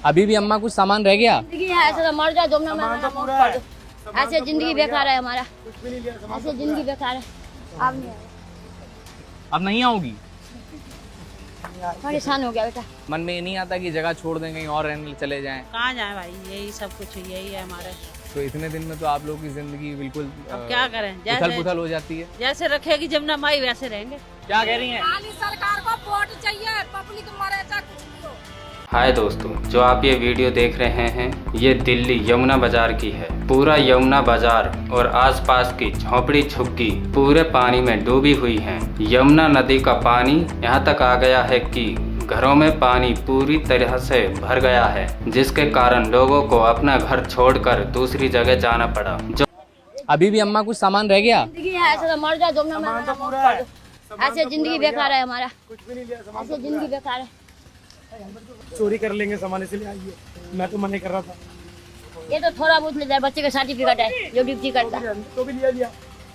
अभी भी अम्मा कुछ सामान रह गया? जिंदगी है ऐसे तो मर जाओ जमुना में मौत कर दो। ऐसे जिंदगी बेकार है हमारा, ऐसे जिंदगी बेकार है। अब नहीं अब नहीं आओगी? परेशान हो गया बेटा। मन में ये नहीं आता कि जगह छोड़ दें, कहीं और रहने चले जाएं? कहाँ जाए भाई, यही सब कुछ यही है हमारे। तो इतने दिन में तो आप लोगों की जिंदगी बिल्कुल अब क्या करें, उथल पुथल हो जाती है। जैसे रखेगी जमुना माई वैसे रहेंगे। क्या कह रही हैं? सरकार को वोट चाहिए, पब्लिक मरे चाहे कुछ भी हो। हाय दोस्तों, जो आप ये वीडियो देख रहे हैं ये दिल्ली यमुना बाजार की है। पूरा यमुना बाजार और आसपास की झोपड़ी झुग्गी पूरे पानी में डूबी हुई हैं। यमुना नदी का पानी यहाँ तक आ गया है कि घरों में पानी पूरी तरह से भर गया है, जिसके कारण लोगों को अपना घर छोड़कर दूसरी जगह जाना पड़ा। जो अभी भी अम्मा कुछ सामान रह गया? जिंदगी है ऐसे तो मर जाओ जमुना में मौत कर दो। ऐसे जिंदगी बेकार है हमारा, ऐसे जिंदगी बेकार है। चोरी कर लेंगे सामान, इसलिए आइए। मैं तो मना कर रहा था। ये तो थोड़ा बहुत ले जाए, बच्चे का सर्टिफिकेट है जो ड्यूटी करता है। तो भी लिया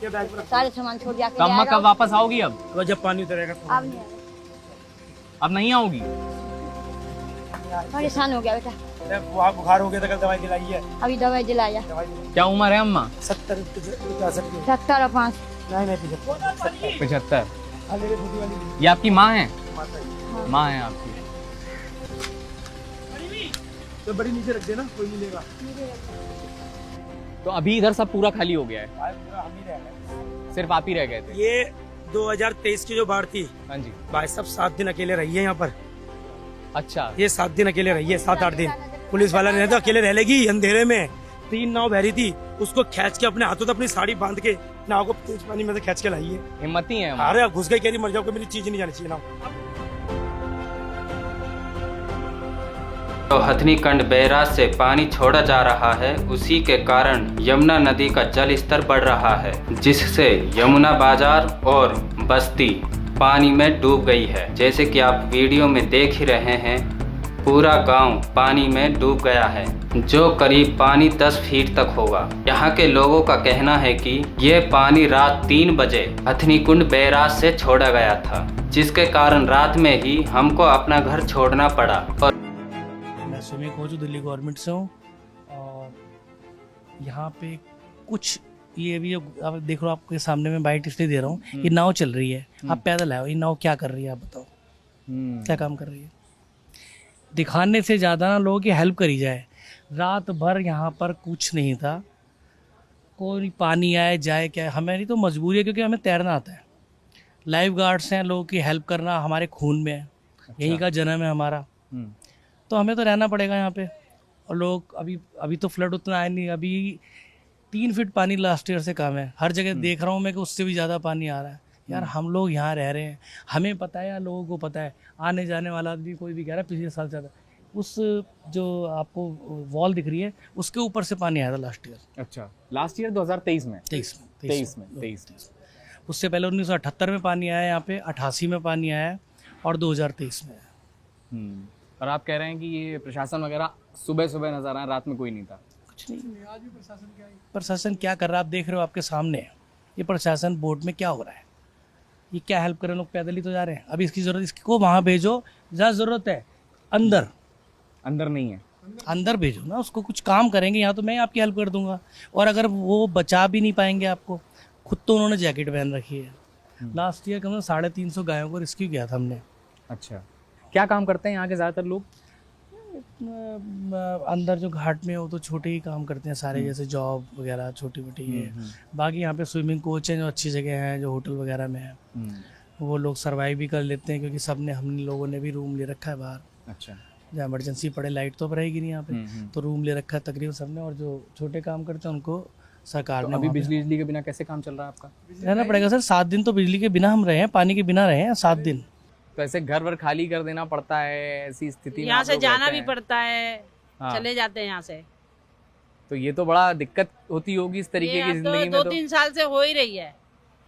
ये बैग पर। सारे सामान छोड़ दिया। तो अम्मा कब वापस आओगी? अब तो जब पानी उतरेगा अब नहीं आएगा। अब नहीं आओगी? परेशान हो गया बेटा। वहाँ बुखार हो गया था, कल दवाई दिलाई है। अभी दवाई दिलाया। क्या उम्र है अम्मा? 70 65 की। 70 और 5 नहीं 75। वाली ये आपकी माँ है? माँ है आपकी। तो बड़ी नीचे रख देना, कोई नहीं लेगा। तो अभी इधर सब पूरा खाली हो गया है? पूरा हम ही रह गए। सिर्फ आप ही रह गए थे? ये 2023 की जो बाढ़ थी, हाँ जी। भाई साहब 7 दिन अकेले रही है यहाँ पर। अच्छा। ये 7 दिन अकेले रही है, 7-8 दिन। पुलिस वाला ने तो अकेले रह लेगी अंधेरे में। 3 नाव बह रही थी, उसको खींच के अपने हाथों से अपनी साड़ी बांध के नाव को तेज पानी में से खींच के लाई है। हिम्मती है अम्मा। अरे घुस गई, कह रही मर जाओ, को मेरी चीज नहीं जानी चाहिए नाव। तो हथनीकुंड बैराज से पानी छोड़ा जा रहा है, उसी के कारण यमुना नदी का जल स्तर बढ़ रहा है, जिससे यमुना बाजार और बस्ती पानी में डूब गई है। जैसे कि आप वीडियो में देख ही रहे हैं, पूरा गांव पानी में डूब गया है, जो करीब पानी 10 फीट तक होगा। यहाँ के लोगों का कहना है कि ये पानी रात 3 बजे हथनीकुंड बैराज से छोड़ा गया था, जिसके कारण रात में ही हमको अपना घर छोड़ना पड़ा। और मैं सुमित कोच दिल्ली गवर्नमेंट से हूँ और यहाँ पे कुछ ये भी आप देख रहे हो, आपके सामने में बाइट इसलिए दे रहा हूँ, ये नाव चल रही है, आप पैदल आए हो, ये नाव क्या कर रही है आप बताओ? क्या काम कर रही है? दिखाने से ज़्यादा ना लोगों की हेल्प करी जाए। रात भर यहाँ पर कुछ नहीं था, कोई पानी आए जाए क्या, हमारी तो मजबूरी है क्योंकि हमें तैरना आता है। लाइफ गार्ड्स हैं, लोगों की हेल्प करना हमारे खून में है। अच्छा। यहीं का जन्म है हमारा, तो हमें तो रहना पड़ेगा यहाँ पे। और लोग अभी तो फ्लड उतना आया नहीं, अभी 3 फीट पानी लास्ट ईयर से कम है। हर जगह देख रहा हूँ मैं कि उससे भी ज़्यादा पानी आ रहा है। यार हम लोग यहाँ रह रहे हैं, हमें पता है या लोगों को पता है? आने जाने वाला आदमी कोई भी कह रहा है पिछले साल ज़्यादा। उस जो आपको वॉल दिख रही है उसके ऊपर से पानी आया था लास्ट ईयर। अच्छा, लास्ट ईयर 2023 में? 23 में। उससे पहले 1978 में पानी आया यहाँ पे, 88 में पानी आया और 2023 में आया। और आप कह रहे हैं कि ये प्रशासन वगैरह सुबह सुबह नजर आए, रात में कोई नहीं था? कुछ नहीं। प्रशासन क्या कर रहा है आप देख रहे हो आपके सामने। ये प्रशासन बोर्ड में क्या हो रहा है, ये क्या हेल्प कर रहे हैं? लोग पैदल ही तो जा रहे हैं। अभी इसकी जरूरत, इसको वहाँ भेजो जहाँ जरूरत है। अंदर नहीं है, अंदर भेजो ना, उसको कुछ काम करेंगे। यहाँ तो मैं आपकी हेल्प कर दूंगा। और अगर वो बचा भी नहीं पाएंगे आपको, खुद तो उन्होंने जैकेट पहन रखी है। लास्ट ईयर कम से 350 गायों को रेस्क्यू किया था हमने। अच्छा, क्या काम करते हैं यहाँ के ज़्यादातर लोग? अंदर जो घाट में हो तो छोटे ही काम करते हैं सारे, जैसे जॉब वगैरह छोटी मोटी है। बाकी यहाँ पे स्विमिंग कोच हैं जो अच्छी जगह हैं, जो होटल वगैरह में है, वो लोग सर्वाइव भी कर लेते हैं क्योंकि हम लोगों ने भी रूम ले रखा है बाहर। अच्छा, जहाँ इमरजेंसी पड़े, लाइट तो रहेगी नहीं यहाँ पे, तो रूम ले रखा है तकरीबन सबने। और जो छोटे काम करते हैं उनको सरकार ने। अभी बिजली के बिना कैसे काम चल रहा है आपका? रहना पड़ेगा सर, 7 दिन तो बिजली के बिना हम रहे हैं, पानी के बिना रहे हैं 7 दिन। तो ऐसे घर वर खाली कर देना पड़ता है, ऐसी स्थिति में यहाँ आप से लोग जाना रहते भी हैं। पड़ता है। हाँ। चले जाते हैं यहाँ से। तो ये तो बड़ा दिक्कत होती होगी इस तरीके की जिंदगी में। 2-3 साल से हो ही रही है,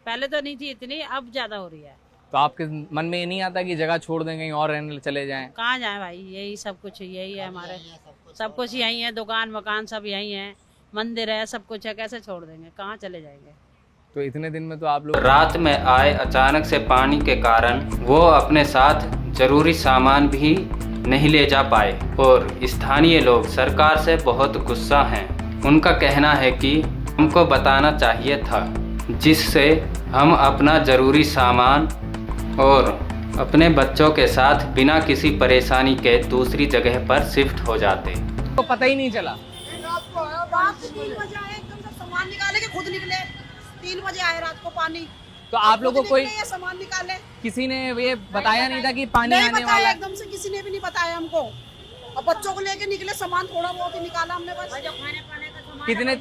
पहले तो नहीं थी इतनी, अब ज्यादा हो रही है। तो आपके मन में ये नहीं आता कि जगह छोड़ दें, कहीं और रहने चले जाएं? कहाँ जाए भाई, यही सब कुछ यही है हमारे। सब कुछ यही है, दुकान मकान सब यही है, मंदिर है, सब कुछ है, कैसे छोड़ देंगे, कहाँ चले जाएंगे? तो इतने दिन में तो आप लोग रात में आए अचानक से पानी के कारण वो अपने साथ जरूरी सामान भी नहीं ले जा पाए और स्थानीय लोग सरकार से बहुत गुस्सा हैं। उनका कहना है कि हमको बताना चाहिए था, जिससे हम अपना ज़रूरी सामान और अपने बच्चों के साथ बिना किसी परेशानी के दूसरी जगह पर शिफ्ट हो जाते। तो पता ही नहीं चला। रात को 3 बजे आए, एकदम सब सामान निकाले के खुद निकले। 3 बजे आए रात को पानी। तो आप लोगों को कोई ये सामान निकाले, किसी ने ये बताया नहीं था कि पानी नहीं आने वाला बताया, है? एकदम से किसी ने भी नहीं बताया हमको। और बच्चों को लेके निकले, सामान थोड़ा बहुत ही निकाला हमने बस।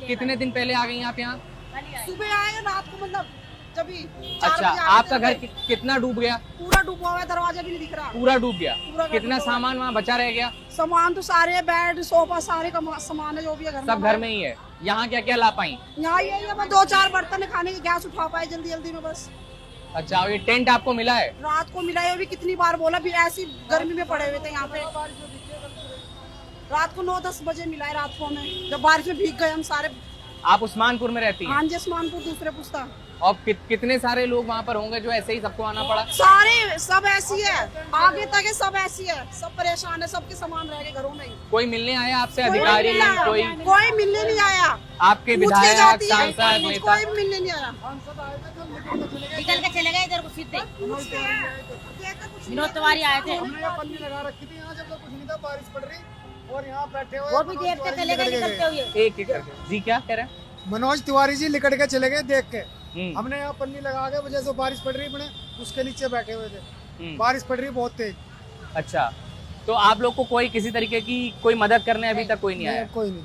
कितने दिन पहले आ गई आप यहाँ? सुबह आए रात को, मतलब जब भी 4 अच्छा, बजे आए आपका थे। घर कितना डूब गया? पूरा डूबा हुआ है, दरवाजा भी नहीं दिख रहा। पूरा डूब गया। पूरा कितना डूबा हुआ। सामान वहाँ बचा रह गया? सामान तो सारे बेड सोफा सारे का सामान है जो भी है घर में। सब घर में ही है। यहाँ क्या क्या ला पाई? यहाँ ये बस 2-4 बर्तन है खाने के, गैस उठा पाए जल्दी जल्दी में बस। अच्छा, और ये टेंट आपको मिला है? रात को मिला है, भी कितनी बार बोला, भी ऐसी गर्मी में पड़े हुए थे यहाँ पे। रात को 9-10 बजे मिला है रात को हमें, जब बारिश में भीग गए हम सारे। आप उस्मानपुर में रहती हैं? हाँ जी, उस्मानपुर दूसरे पुस्ता। और कितने सारे लोग वहाँ पर होंगे जो ऐसे ही सबको आना पड़ा? सारे सब ऐसी है, आगे तक है, सब ऐसी है, सब परेशान है, सबके सामान रह गए घरों में ही। कोई मिलने आया आपसे? कोई अधिकारी नहीं आया, कोई मिलने नहीं आया। आपके पूछ के विधायक, जाती है, सांसद, नेता? कोई मिलने नहीं आया। निकल के चले गए इधर को सीधे। विनोद तिवारी आए थे, पन्नी लगा रखी थी यहाँ, जब तक कुछ नहीं था, बारिश पड़ रही और यहाँ बैठे हुए वो भी देख के चले गए निकलते हुए। एक करके। जी क्या कह रहे हैं? मनोज तिवारी जी लिकट के चले गए देख के। हमने यहाँ पन्नी लगा के वजह से बारिश पड़ रही, अपने उसके नीचे बैठे हुए थे। बारिश पड़ रही बहुत तेज। अच्छा, तो आप लोग को कोई किसी तरीके की कोई मदद करने अभी तक कोई नहीं आया? कोई नहीं,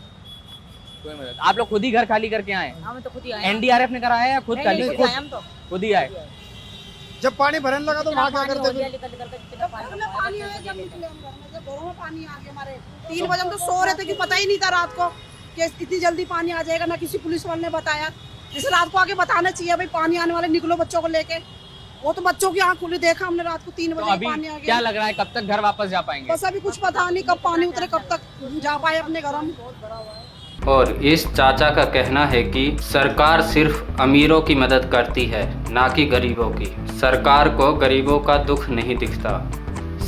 कोई मदद। आप लोग खुद ही घर खाली करके आए? हम तो खुद ही आए। एनडीआरएफ ने कराया या खुद नहीं, खाली नहीं, किया? खुद आए हम तो। खुद ही आए। जब पानी भरने लगा तो वहाँ क्या करते थे? घरों में पानी आया, जब निकले हम घर में, जब घरों में पानी आ गया हमारे। 3 बजे हम तो सो रहे थे कि पता ही नहीं था रात को कि इतनी जल्दी पानी आ जाएगा। ना किसी पुलिस वाले ने बताया, जैसे रात को आके बताना चाहिए भाई पानी आने वाले, निकलो बच्चों को लेके। वो तो बच्चों की आंख खुली, देखा हमने रात को 3 तो बजे अभी पानी आ क्या गया। लग रहा है, कब तक घर वापस जा पाएंगे? बस अभी कुछ पता नहीं कब पानी उतरे, कब तक जा पाए अपने घर हम। और इस चाचा का कहना है कि सरकार सिर्फ अमीरों की मदद करती है, ना कि गरीबों की। सरकार को गरीबों का दुख नहीं दिखता।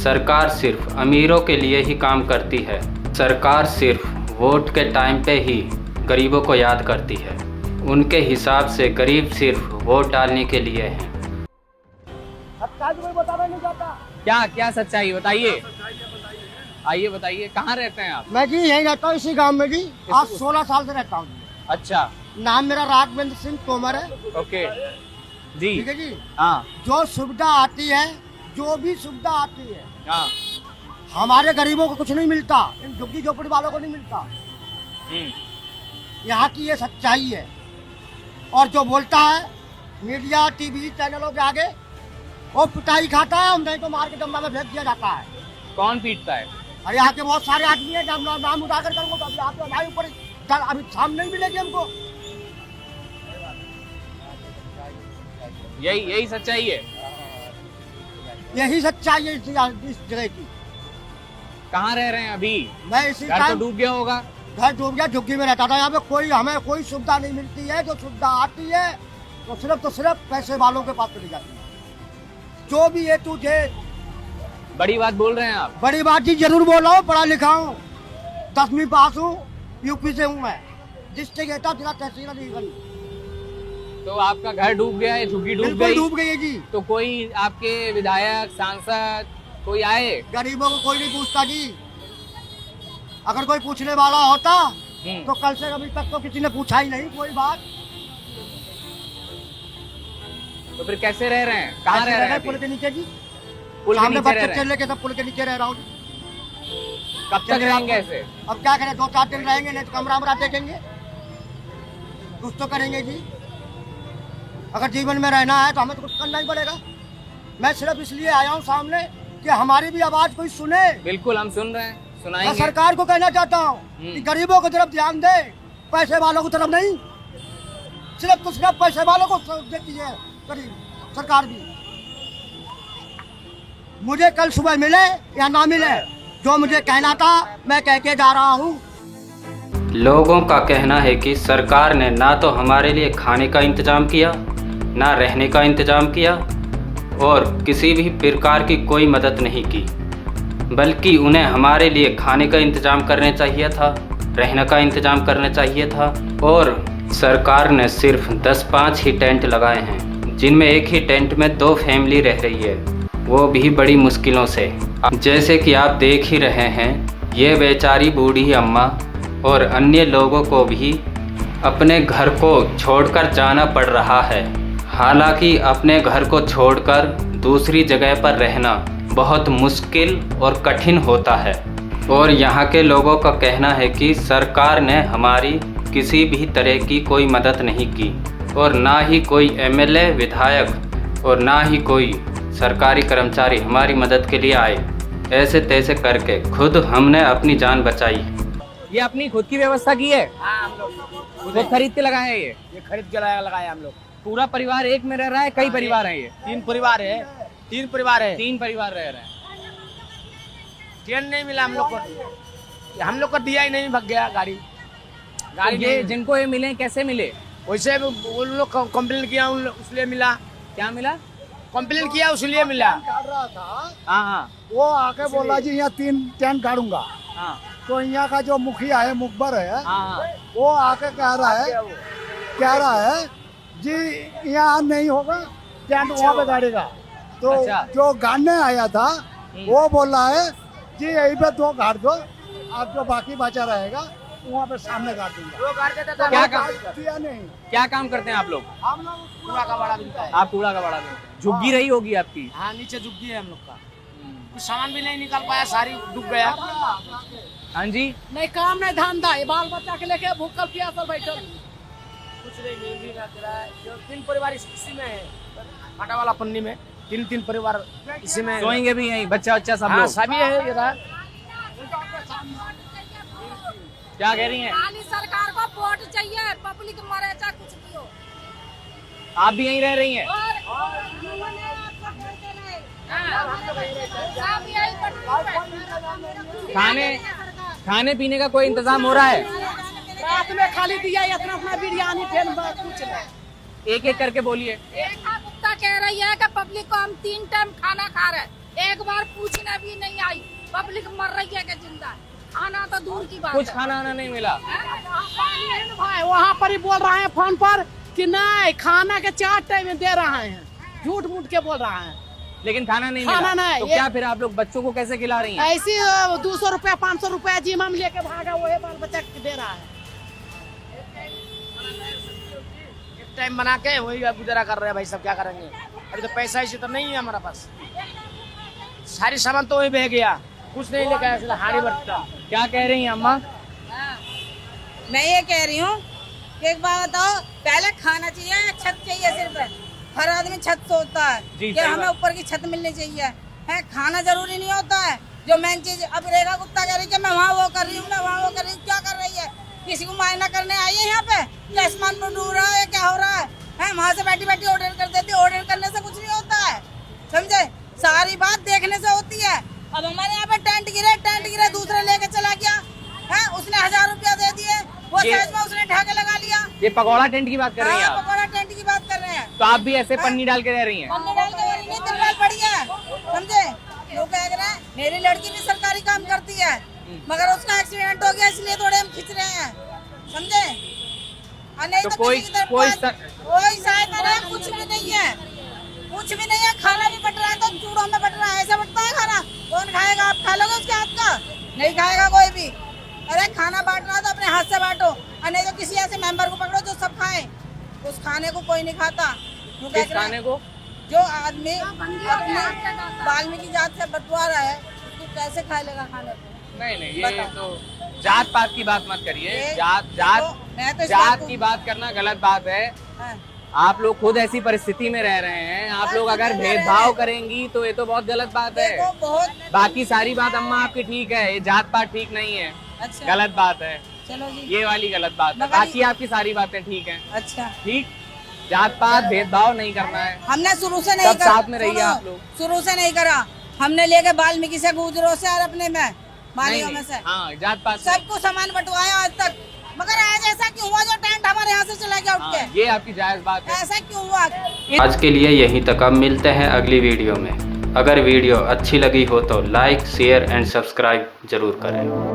सरकार सिर्फ अमीरों के लिए ही काम करती है। सरकार सिर्फ वोट के टाइम पे ही गरीबों को याद करती है। उनके हिसाब से गरीब सिर्फ वोट डालने के लिए हैं। क्या क्या सच्चाई बताइए, आइए बताइए। कहाँ रहते हैं आप? मैं जी यहीं रहता हूँ, इसी गांव में जी। आज 16 साल से रहता हूँ। अच्छा, नाम मेरा राघवेंद्र सिंह तोमर है। ओके जी। ठीक है जी। हाँ जो सुविधा आती है, जो भी सुविधा आती है, हाँ। हमारे गरीबों को कुछ नहीं मिलता, इन झुग्गी झोपड़ी वालों को नहीं मिलता। यहाँ की ये सच्चाई है। और जो बोलता है मीडिया टीवी चैनलों के आगे, वो पिटाई खाता है, नहीं तो मार के डंडा में फेंक दिया जाता है। कौन पीटता है? और यहाँ के बहुत सारे आदमी हैं, नाम उजागर करूंगा तो अभी आपके भाई ऊपर अभी सामने नहीं मिलेगी हमको। यही सच्चाई है। यही सच्चाई है इस जगह की। कहाँ रह रहे हैं अभी? मैं इसी घर तो टाइम डूब गया होगा। घर डूब गया, झुग्गी में रहता था। यहाँ पे हमें कोई सुविधा नहीं मिलती है। जो सुविधा आती है तो सिर्फ पैसे वालों के पास चली जाती है। जो भी है तुझे बड़ी बात बोल रहे हैं आप। बड़ी बात जी जरूर बोल रहा हूँ, पढ़ा लिखा हूँ, 10वीं पास हूँ, यूपी से हूँ मैं। डिस्ट्रिक्ट एटा जिला तहसील अलीगंज। तो आपका घर डूब गया है, झुग्गी डूब बिल्कुल गई? डूब गई है जी। तो कोई आपके विधायक सांसद कोई आए? गरीबों को कोई नहीं पूछता जी। अगर कोई पूछने वाला होता तो कल से अभी तक तो किसी ने पूछा ही नहीं कोई बात। तो फिर कैसे रह रहे हैं? कहाँ रह रहे हैं? पुल के नीचे जी। पुल के सामने नीचे रह बच्चे रहे हैं? चल लेके सब पुल के नीचे रह रहा हूँ। कब तक रहेंगे ऐसे? अब क्या करें, 2-4 दिन रहेंगे, नहीं तो कमरा वमरा देखेंगे, कुछ तो करेंगे जी। अगर जीवन में रहना है तो हमें तो कुछ करना ही पड़ेगा। मैं सिर्फ इसलिए आया हूँ सामने कि हमारी भी आवाज कोई सुने। बिल्कुल हम सुन रहे हैं, मैं सुनाएंगे। सरकार को कहना चाहता हूँ कि गरीबों की तरफ ध्यान दे, पैसे वालों की तरफ नहीं। सिर्फ तो सिर्फ पैसे वालों को देती है सरकार भी। मुझे कल सुबह मिले या ना मिले, जो मुझे कहना था मैं कह के जा रहा हूँ। लोगों का कहना है कि सरकार ने ना तो हमारे लिए खाने का इंतजाम किया, ना रहने का इंतजाम किया और किसी भी प्रकार की कोई मदद नहीं की। बल्कि उन्हें हमारे लिए खाने का इंतजाम करने चाहिए था, रहने का इंतजाम करना चाहिए था। और सरकार ने सिर्फ 10-5 ही टेंट लगाए हैं, जिनमें एक ही टेंट में 2 फैमिली रह रही है, वो भी बड़ी मुश्किलों से। जैसे कि आप देख ही रहे हैं, ये बेचारी बूढ़ी अम्मा और अन्य लोगों को भी अपने घर को छोड़कर जाना पड़ रहा है। हालांकि अपने घर को छोड़कर दूसरी जगह पर रहना बहुत मुश्किल और कठिन होता है। और यहाँ के लोगों का कहना है कि सरकार ने हमारी किसी भी तरह की कोई मदद नहीं की, और ना ही कोई एमएलए, विधायक और ना ही कोई सरकारी कर्मचारी हमारी मदद के लिए आए। ऐसे तैसे करके खुद हमने अपनी जान बचाई। ये अपनी खुद की व्यवस्था की है? हाँ, हम लोग वो खरीद के लगाए हैं? ये खरीद के लगाए हम लोग। पूरा परिवार एक में रह रहा है? कई परिवार हैं? ये 3 परिवार है। 3 परिवार है। 3 परिवार रह रहे हैं। टेंट नहीं मिला हम लोग को दिया ही नहीं, भग गया गाड़ी। तो ये जिनको ये मिले कैसे मिले? वैसे उन लोग कंप्लेन किया, उसलिए मिला। क्या मिला? कंप्लेन किया उसलिए मिला। हाँ, वो आके बोला जी यहाँ 3 टेंट गाड़ूंगा। हाँ, तो यहाँ का जो मुखिया है, मुखबर है, हाँ, वो आके कह रहा है जी यहाँ नहीं होगा, टेंट वहाँ पे गाड़ेगा। तो अच्छा। जो गाड़ने आया था वो बोल रहा है जी यहीं पे 2 गाड़ दो, आप जो बाकी बचा रहेगा वहाँ पे सामने गाड़ दूंगा। क्या काम दिया नहीं। क्या काम करते हैं आप लोग? हम लोग कूड़ा का बड़ा मिलता है। आप कूड़ा का बड़ा देते हैं। झुग्गी रही होगी आपकी? हाँ, नीचे झुग्गी है हम लोग का। कुछ सामान भी नहीं निकाल पाया, सारी डूब गया। हाँ जी, नहीं काम नहीं धंधा, ये बाल बच्चा के लेके भूखल प्यासल बैठल। कुछ नहीं मिल भी रहा है। जो 3 परिवार इसी में है, फाटा वाला पन्नी में 3 परिवार इसी में सोएंगे भी यहीं, बच्चा सब हाँ, लोग? सभी है। ये रहा। क्या कह रही हैं? खाली सरकार को वोट चाहिए, पब्लिक मरे चाहे कुछ भी हो। आप भी यहीं रह रही हैं? सब यही पटरी पे। खाने पीने का कोई इंतजाम हो रहा है? रात में खाली दिया इतना अपना बिरयानी फेन कुछ नहीं। एक एक करके बोलिए। रेखा गुप्ता कह रही है कि पब्लिक को हम 3 टाइम खाना खा रहे हैं, एक बार पूछने भी नहीं आई। पब्लिक मर रही है कि जिंदा? खाना तो दूर की बात कुछ है। खाना नहीं मिला? भाई वहाँ पर ही बोल रहे हैं फोन पर कि नहीं खाना के 4 टाइम दे रहे हैं, झूठ मूठ के बोल रहा है। लेकिन खाना नहीं खाना मिला। नहीं, तो ये- क्या फिर आप लोग बच्चों को कैसे खिला रही हैं? ऐसी 200 रुपया 500 रुपया जिम्मा में लेके भागा, वही बाल बच्चा दे रहा है। एक टाइम बना के वही गुजारा कर रहे हैं भाई, सब क्या करेंगे? अभी तो पैसा इसी तो नहीं है हमारा पास। सारी सामान तो वही बह गया, कुछ नहीं लेके आया, सीधा हाड़ी बटता। क्या कह रही हैं अम्मा? मैं ये कह रही हूँ कि एक बात बताओ, पहले खाना चाहिए, छत चाहिए सिर्फ। हर आदमी छत सोचता है जी, कि सही हमें बात। ऊपर की छत मिलनी चाहिए है। खाना जरूरी नहीं होता है। जो मेन चीज अब रेखा गुप्ता कह रही है मैं वहाँ वो कर रही हूँ, मैं वहाँ वो कर रही हूँ, क्या कर रही है? किसी को मायना करने आई है यहाँ पे? क्या आसमान पर डूब रहा है, क्या हो रहा है? वहाँ से बैठी बैठी ऑर्डर कर देती। ऑर्डर करने से कुछ नहीं होता है, समझे? सारी बात देखने से होती है। अब हमारे यहाँ पे टेंट गिरे, दूसरा लेके चला गया है, उसने 1000 रुपया दे दिए, वो साइज में उसने ढाके लगा लिया। ये पकौड़ा टेंट की बात कर रही हैं हाँ, आप? पकौड़ा टेंट की बात कर रहे हैं। तो आप भी ऐसे पन्नी डाल के रह रही हैं? पन्नी डाल के नहीं, तिरपाल पड़ी है, समझे? लोग कह रहे हैं मेरी लड़की भी सरकारी काम करती है, मगर उसका एक्सीडेंट हो गया इसलिए थोड़े हम खींच रहे हैं, समझे? और नहीं तो तो कोई किसी की तरफ कोई कोई सहायता नहीं, कुछ भी नहीं है, कुछ भी नहीं है। खाना भी बट रहा है तो चूड़ों में बट रहा है, ऐसा बटता है खाना? कौन खाएगा? आप खा लोगे उसके हाथ का? नहीं खाएगा कोई भी। अरे खाना बांट रहा है तो अपने हाथ से बांटो, और नहीं तो किसी ऐसे मेंबर को पकड़ो जो सब खाए। उस खाने को कोई नहीं खाता। किस खाने को? जो आदमी अपने वाल्मीकि जात से बंटवा रहा है उसको कैसे खा लेगा खाने को? नहीं ये तो जात पात की बात मत करिए। मैं तो इस बात जात को- की बात करना गलत बात है। हाँ। आप लोग खुद ऐसी परिस्थिति में रह रहे हैं, आप लोग अगर भेदभाव करेंगी तो ये तो बहुत गलत बात है। देखो बहुत बाकी सारी बात अम्मा आपकी ठीक है, ये जात पात ठीक नहीं है, अच्छा, गलत बात है। चलो जी। ये वाली गलत बात है, मगर बाकी आपकी सारी बातें ठीक हैं। अच्छा, ठीक, जात पात भेदभाव नहीं करना है, हमने शुरू से नहीं सब करा। साथ में रहिए सुनो, आप लोग। शुरू से नहीं करा। हमने लेके वाल्मीकि से, गुजरों से और अपने में मालियों नहीं, में से हाँ जात पात से। सबको सामान बंटवाया आज तक, मगर आज ऐसा क्यों हुआ जो टेंट हमारे यहाँ से चला गया उठ हाँ, के? ये आपकी जायज बात है। ऐसा क्यों हुआ? आज के लिए यहीं तक, अब मिलते हैं अगली वीडियो में। अगर वीडियो अच्छी लगी हो तो लाइक शेयर एंड सब्सक्राइब जरूर करें।